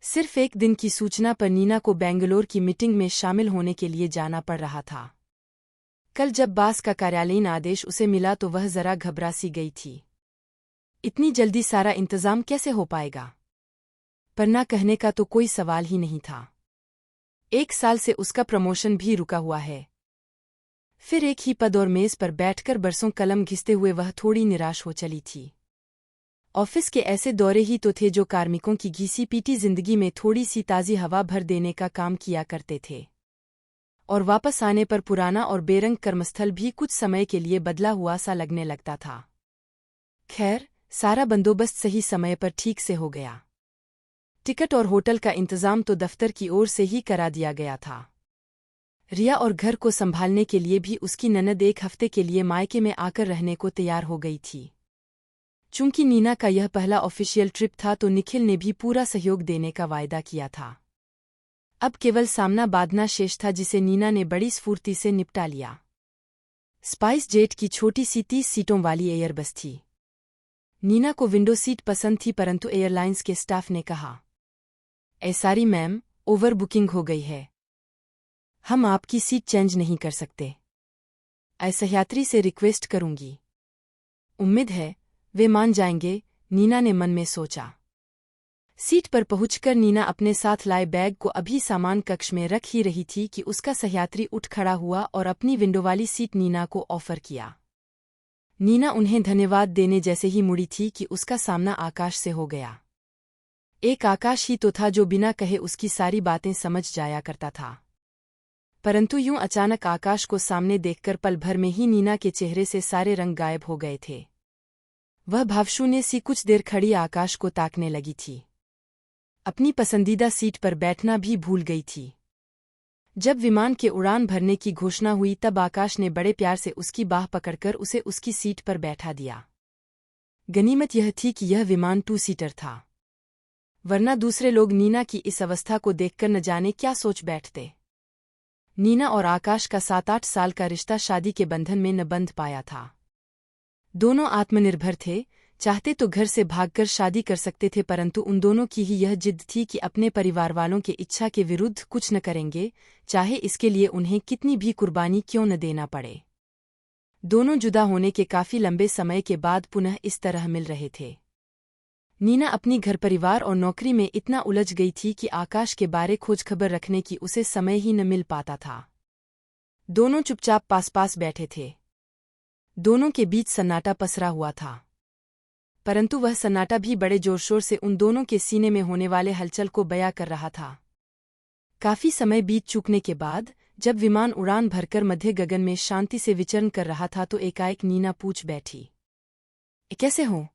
सिर्फ एक दिन की सूचना पर नीना को बेंगलोर की मीटिंग में शामिल होने के लिए जाना पड़ रहा था। कल जब बॉस का कार्यालयीन आदेश उसे मिला तो वह जरा घबरा सी गई थी। इतनी जल्दी सारा इंतजाम कैसे हो पाएगा? पर ना कहने का तो कोई सवाल ही नहीं था। 1 साल से उसका प्रमोशन भी रुका हुआ है। फिर एक ही पद और मेज पर बैठकर बरसों कलम घिसते हुए वह थोड़ी निराश हो चली थी। ऑफिस के ऐसे दौरे ही तो थे जो कार्मिकों की घिसी पीटी जिंदगी में थोड़ी सी ताज़ी हवा भर देने का काम किया करते थे। और वापस आने पर पुराना और बेरंग कर्मस्थल भी कुछ समय के लिए बदला हुआ सा लगने लगता था। खैर, सारा बंदोबस्त सही समय पर ठीक से हो गया। टिकट और होटल का इंतजाम तो दफ्तर की ओर से ही करा दिया गया था। रिया और घर को संभालने के लिए भी उसकी ननद 1 हफ्ते के लिए मायके में आकर रहने को तैयार हो गई थी। चूंकि नीना का यह पहला ऑफिशियल ट्रिप था तो निखिल ने भी पूरा सहयोग देने का वायदा किया था। अब केवल सामना बांधना शेष था जिसे नीना ने बड़ी स्फूर्ति से निपटा लिया। स्पाइस जेट की छोटी सी 30 सीटों वाली एयरबस थी। नीना को विंडो सीट पसंद थी परंतु एयरलाइंस के स्टाफ ने कहा, सॉरी मैम, ओवर बुकिंग हो गई है। हम आपकी सीट चेंज नहीं कर सकते। सह्यात्री से रिक्वेस्ट करूंगी। उम्मीद है वे मान जाएंगे, नीना ने मन में सोचा। सीट पर पहुंचकर नीना अपने साथ लाए बैग को अभी सामान कक्ष में रख ही रही थी कि उसका सह्यात्री उठ खड़ा हुआ और अपनी विंडो वाली सीट नीना को ऑफर किया। नीना उन्हें धन्यवाद देने जैसे ही मुड़ी थी कि उसका सामना आकाश से हो गया। एक आकाश ही तो था जो बिना कहे उसकी सारी बातें समझ जाया करता था। परंतु यूं अचानक आकाश को सामने देखकर पल भर में ही नीना के चेहरे से सारे रंग गायब हो गए थे। वह भावशून्य सी कुछ देर खड़ी आकाश को ताकने लगी थी। अपनी पसंदीदा सीट पर बैठना भी भूल गई थी। जब विमान के उड़ान भरने की घोषणा हुई तब आकाश ने बड़े प्यार से उसकी बाह पकड़कर उसे उसकी सीट पर बैठा दिया। गनीमत यह थी कि यह विमान 2 सीटर था, वरना दूसरे लोग नीना की इस अवस्था को देखकर न जाने क्या सोच बैठते। नीना और आकाश का 7-8 साल का रिश्ता शादी के बंधन में न बंध पाया था। दोनों आत्मनिर्भर थे, चाहते तो घर से भागकर शादी कर सकते थे परंतु उन दोनों की ही यह जिद थी कि अपने परिवार वालों के इच्छा के विरुद्ध कुछ न करेंगे, चाहे इसके लिए उन्हें कितनी भी कुर्बानी क्यों न देना पड़े। दोनों जुदा होने के काफी लंबे समय के बाद पुनः इस तरह मिल रहे थे। नीना अपनी घर परिवार और नौकरी में इतना उलझ गई थी कि आकाश के बारे खोज खबर रखने की उसे समय ही न मिल पाता था। दोनों चुपचाप पास पास बैठे थे। दोनों के बीच सन्नाटा पसरा हुआ था, परंतु वह सन्नाटा भी बड़े जोरशोर से उन दोनों के सीने में होने वाले हलचल को बयां कर रहा था। काफी समय बीत चुकने के बाद जब विमान उड़ान भरकर मध्य गगन में शांति से विचरण कर रहा था तो एकाएक नीना पूछ बैठी, कैसे हो?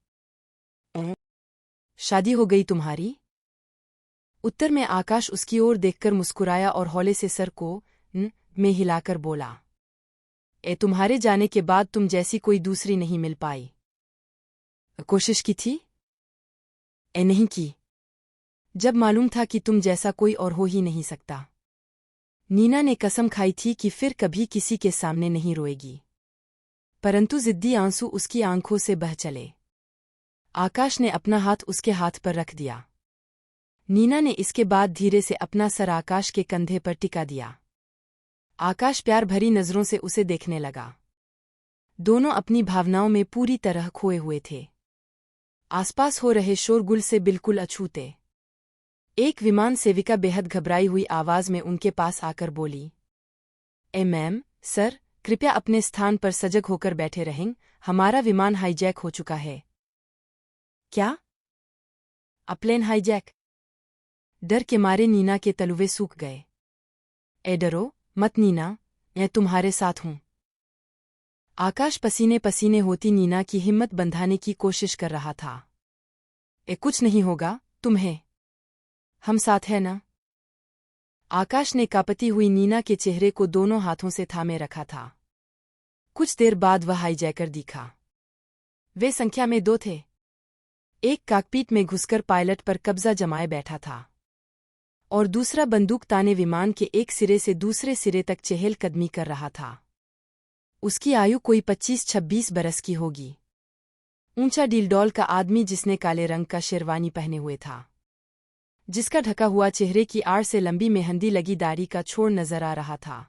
शादी हो गई तुम्हारी? उत्तर में आकाश उसकी ओर देखकर मुस्कुराया और हौले से सर को में हिलाकर बोला, तुम्हारे जाने के बाद तुम जैसी कोई दूसरी नहीं मिल पाई। कोशिश की थी? नहीं की, जब मालूम था कि तुम जैसा कोई और हो ही नहीं सकता। नीना ने कसम खाई थी कि फिर कभी किसी के सामने नहीं रोएगी, परंतु जिद्दी आंसू उसकी आंखों से बह चले। आकाश ने अपना हाथ उसके हाथ पर रख दिया। नीना ने इसके बाद धीरे से अपना सर आकाश के कंधे पर टिका दिया। आकाश प्यार भरी नजरों से उसे देखने लगा। दोनों अपनी भावनाओं में पूरी तरह खोए हुए थे, आसपास हो रहे शोरगुल से बिल्कुल अछूते। एक विमान सेविका बेहद घबराई हुई आवाज में उनके पास आकर बोली, मैम, सर, कृपया अपने स्थान पर सजग होकर बैठे रहें, हमारा विमान हाईजैक हो चुका है। क्या? Plane hijack? डर के मारे नीना के तलुवे सूख गए। डरो मत नीना, मैं तुम्हारे साथ हूं। आकाश पसीने पसीने होती नीना की हिम्मत बंधाने की कोशिश कर रहा था। कुछ नहीं होगा तुम्हें, हम साथ हैं ना? आकाश ने कांपती हुई नीना के चेहरे को दोनों हाथों से थामे रखा था। कुछ देर बाद वह हाईजैकर दिखा। वे संख्या में 2 थे। एक कॉकपिट में घुसकर पायलट पर कब्जा जमाए बैठा था और दूसरा बंदूक ताने विमान के एक सिरे से दूसरे सिरे तक चहलकदमी कर रहा था। उसकी आयु कोई 25-26 बरस की होगी। ऊंचा डीलडॉल का आदमी जिसने काले रंग का शेरवानी पहने हुए था। जिसका ढका हुआ चेहरे की आड़ से लंबी मेहंदी लगी दाढ़ी का छोर नजर आ रहा था।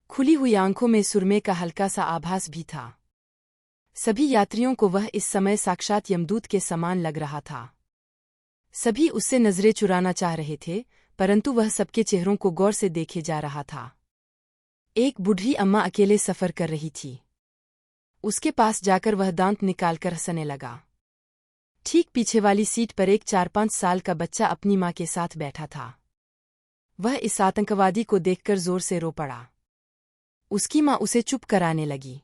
खुली हुई आंखों में सुरमे का हल्का सा आभास भी था। सभी यात्रियों को वह इस समय साक्षात यमदूत के समान लग रहा था। सभी उससे नजरें चुराना चाह रहे थे, परंतु वह सबके चेहरों को गौर से देखे जा रहा था। एक बूढ़ी अम्मा अकेले सफर कर रही थी। उसके पास जाकर वह दांत निकालकर हंसने लगा। ठीक पीछे वाली सीट पर एक 4-5 साल का बच्चा अपनी मां के साथ बैठा था। वह इस आतंकवादी को देखकर जोर से रो पड़ा। उसकी मां उसे चुप कराने लगी।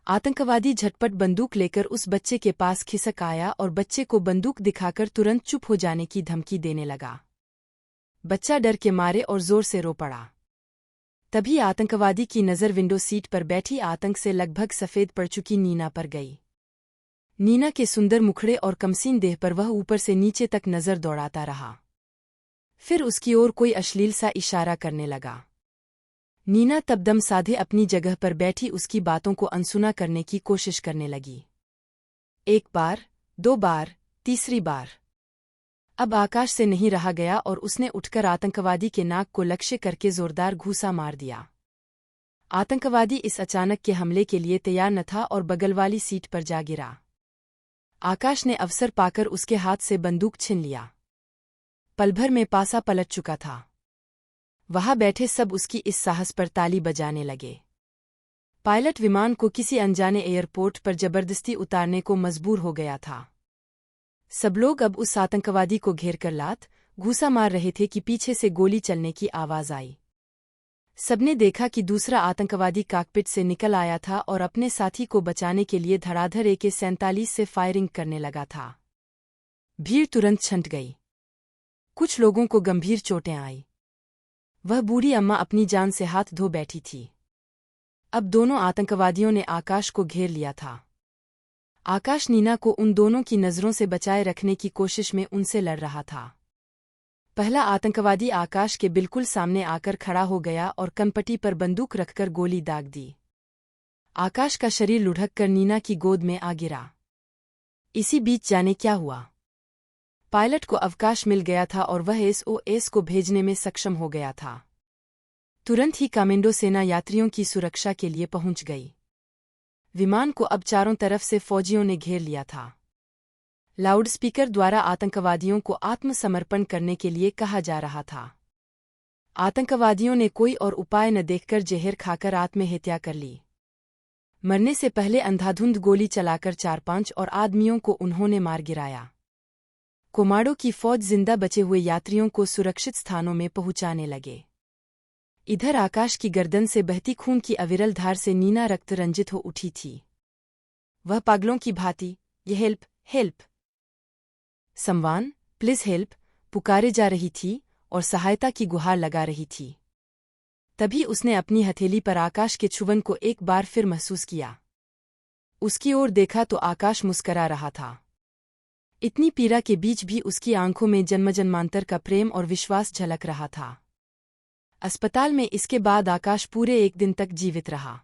आतंकवादी झटपट बंदूक लेकर उस बच्चे के पास खिसक आया और बच्चे को बंदूक दिखाकर तुरंत चुप हो जाने की धमकी देने लगा। बच्चा डर के मारे और जोर से रो पड़ा। तभी आतंकवादी की नज़र विंडो सीट पर बैठी आतंक से लगभग सफ़ेद पड़ चुकी नीना पर गई। नीना के सुंदर मुखड़े और कमसीन देह पर वह ऊपर से नीचे तक नज़र दौड़ाता रहा। फिर उसकी ओर कोई अश्लील सा इशारा करने लगा। नीना तब दम साधे अपनी जगह पर बैठी उसकी बातों को अनसुना करने की कोशिश करने लगी। 1 बार, 2 बार, तीसरी बार। अब आकाश से नहीं रहा गया और उसने उठकर आतंकवादी के नाक को लक्ष्य करके जोरदार घूंसा मार दिया। आतंकवादी इस अचानक के हमले के लिए तैयार न था और बगल वाली सीट पर जा गिरा। आकाश ने अवसर पाकर उसके हाथ से बंदूक छीन लिया। पलभर में पासा पलट चुका था। वहां बैठे सब उसकी इस साहस पर ताली बजाने लगे। पायलट विमान को किसी अनजाने एयरपोर्ट पर जबरदस्ती उतारने को मजबूर हो गया था। सब लोग अब उस आतंकवादी को घेरकर लात घूंसा मार रहे थे कि पीछे से गोली चलने की आवाज आई। सबने देखा कि दूसरा आतंकवादी कॉकपिट से निकल आया था और अपने साथी को बचाने के लिए धड़ाधड़ AK-47 से फायरिंग करने लगा था। भीड़ तुरंत छंट गई। कुछ लोगों को गंभीर चोटें आई। वह बूढ़ी अम्मा अपनी जान से हाथ धो बैठी थी। अब दोनों आतंकवादियों ने आकाश को घेर लिया था। आकाश नीना को उन दोनों की नज़रों से बचाए रखने की कोशिश में उनसे लड़ रहा था। पहला आतंकवादी आकाश के बिल्कुल सामने आकर खड़ा हो गया और कनपटी पर बंदूक रखकर गोली दाग दी। आकाश का शरीर लुढ़क कर नीना की गोद में आ गिरा। इसी बीच जाने क्या हुआ। पायलट को अवकाश मिल गया था और वह SOS को भेजने में सक्षम हो गया था। तुरंत ही कमांडो सेना यात्रियों की सुरक्षा के लिए पहुंच गई। विमान को अब चारों तरफ से फौजियों ने घेर लिया था। लाउडस्पीकर द्वारा आतंकवादियों को आत्मसमर्पण करने के लिए कहा जा रहा था। आतंकवादियों ने कोई और उपाय न देखकर जहर खाकर आत्महत्या कर ली। मरने से पहले अंधाधुंध गोली चलाकर 4-5 और आदमियों को उन्होंने मार गिराया। कोमाडो की फौज जिंदा बचे हुए यात्रियों को सुरक्षित स्थानों में पहुंचाने लगे। इधर आकाश की गर्दन से बहती खून की अविरल धार से नीना रक्त रंजित हो उठी थी। वह पागलों की भांति ये help help someone please help पुकारे जा रही थी और सहायता की गुहार लगा रही थी। तभी उसने अपनी हथेली पर आकाश के छुवन को एक बार फिर महसूस किया। उसकी ओर देखा तो आकाश मुस्करा रहा था। इतनी पीड़ा के बीच भी उसकी आंखों में जन्मजन्मांतर का प्रेम और विश्वास झलक रहा था। अस्पताल में इसके बाद आकाश पूरे 1 दिन तक जीवित रहा।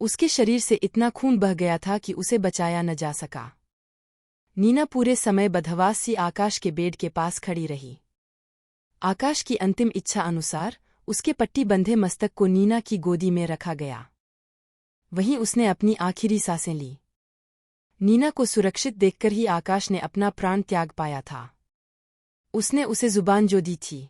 उसके शरीर से इतना खून बह गया था कि उसे बचाया न जा सका। नीना पूरे समय बदहवास सी आकाश के बेड के पास खड़ी रही। आकाश की अंतिम इच्छा अनुसार उसके पट्टी बंधे मस्तक को नीना की गोदी में रखा गया। वहीं उसने अपनी आखिरी सांसें ली। नीना को सुरक्षित देखकर ही आकाश ने अपना प्राण त्याग पाया था। उसने उसे जुबान जो दी थी,